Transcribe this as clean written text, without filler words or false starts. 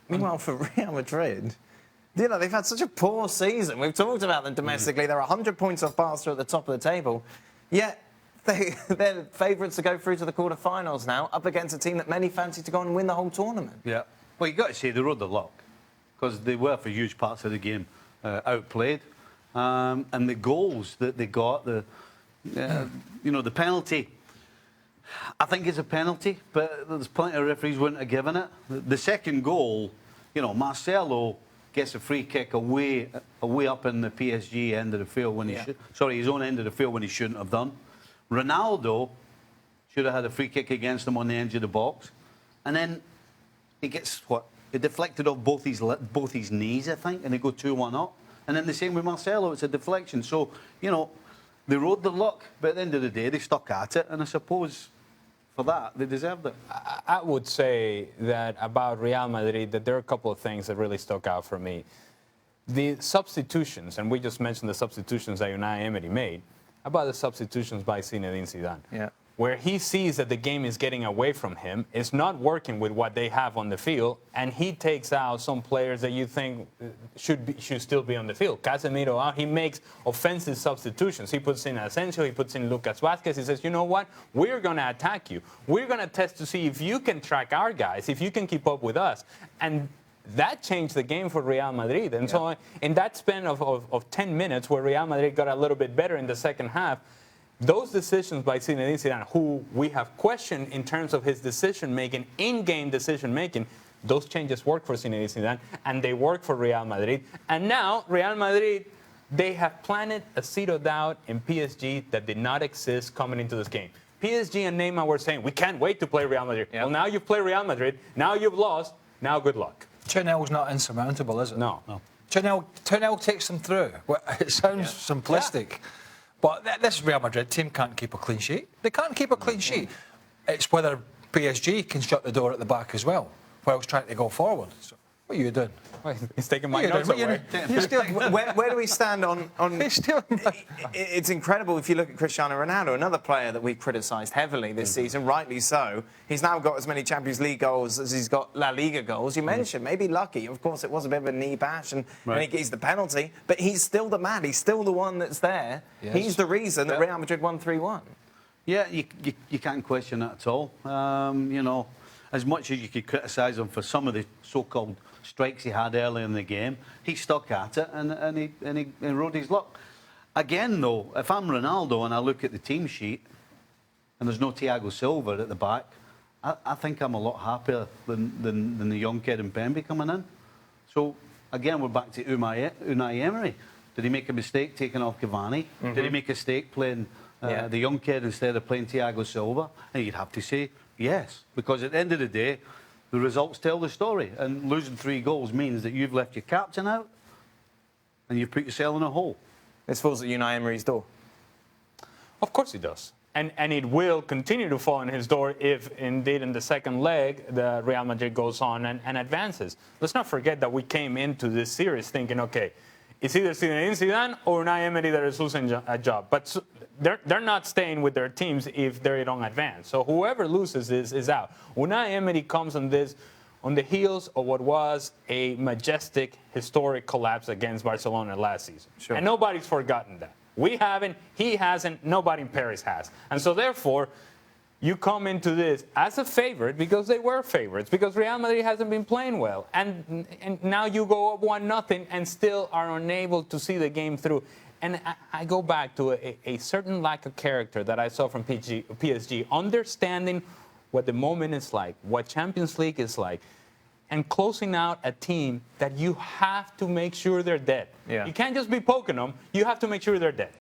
Meanwhile, for Real Madrid, you know, they've had such a poor season. We've talked about them domestically. They're 100 points off Barca at the top of the table. Yet, they're favourites to go through to the quarter-finals now, up against a team that many fancy to go and win the whole tournament. Yeah. Well, you've got to say they rode the luck, because they were, for huge parts of the game, outplayed. And the goals that they got, the penalty, I think it's a penalty, but there's plenty of referees wouldn't have given it. The second goal, you know, Marcelo gets a free kick away up in the PSG end of the field when his own end of the field when he shouldn't have done. Ronaldo should have had a free kick against him on the edge of the box, and then he gets it deflected off both his knees, I think, and they go 2-1 up. And then the same with Marcelo, it's a deflection. So, you know, they rode the luck, but at the end of the day, they stuck at it, and I suppose for that, they deserved it. I would say that about Real Madrid, that there are a couple of things that really stuck out for me. The substitutions, and we just mentioned the substitutions that Unai Emery made, about the substitutions by Zinedine Zidane. Yeah. Where he sees that the game is getting away from him, it's not working with what they have on the field, and he takes out some players that you think should still be on the field. Casemiro out, he makes offensive substitutions. He puts in Asensio, he puts in Lucas Vázquez. He says, you know what, we're going to attack you. We're going to test to see if you can track our guys, if you can keep up with us. And that changed the game for Real Madrid. And so in that span of 10 minutes where Real Madrid got a little bit better in the second half, those decisions by Zinedine Zidane, who we have questioned in terms of his decision-making, in-game decision-making, those changes work for Zinedine Zidane, and they work for Real Madrid. And now, Real Madrid, they have planted a seed of doubt in PSG that did not exist coming into this game. PSG and Neymar were saying, we can't wait to play Real Madrid. Yep. Well, now you've played Real Madrid. Now you've lost. Now good luck. 2-0's not insurmountable, is it? No. 2-0 takes them through. Well, it sounds simplistic. Yeah. But this Real Madrid team can't keep a clean sheet. They can't keep a clean sheet. It's whether PSG can shut the door at the back as well, whilst trying to go forward. So, what are you doing? He's taking my notes away. Where do we stand on it's incredible if you look at Cristiano Ronaldo, another player that we've criticised heavily this season, rightly so. He's now got as many Champions League goals as he's got La Liga goals. You mentioned, maybe lucky. Of course, it was a bit of a knee bash and he gets the penalty, but he's still the man. He's still the one that's there. Yes. He's the reason that Real Madrid won 3-1. Yeah, you can't question that at all. You know, as much as you could criticise him for some of the so-called strikes he had early in the game, he stuck at it and he rode his luck. Again, though, if I'm Ronaldo and I look at the team sheet and there's no Thiago Silva at the back, I think I'm a lot happier than the young kid in Pembe coming in. So, again, we're back to Unai Emery. Did he make a mistake taking off Cavani? Did he make a mistake playing the young kid instead of playing Thiago Silva? And you'd have to say yes, because at the end of the day, the results tell the story, and losing 3 goals means that you've left your captain out and you've put yourself in a hole. This falls at Unai Emery's door. Of course it does. And it will continue to fall in his door if, indeed, in the second leg, the Real Madrid goes on and advances. Let's not forget that we came into this series thinking, okay, it's either Zinedine Zidane or Unai Emery that is losing a job. But they're not staying with their teams if they don't advance. So whoever loses is out. Unai Emery comes on the heels of what was a majestic, historic collapse against Barcelona last season. Sure. And nobody's forgotten that. We haven't, he hasn't, nobody in Paris has. And so therefore, you come into this as a favorite because they were favorites, because Real Madrid hasn't been playing well. And now you go up 1-0 and still are unable to see the game through. And I go back to a certain lack of character that I saw from PSG, understanding what the moment is like, what Champions League is like, and closing out a team that you have to make sure they're dead. Yeah. You can't just be poking them. You have to make sure they're dead.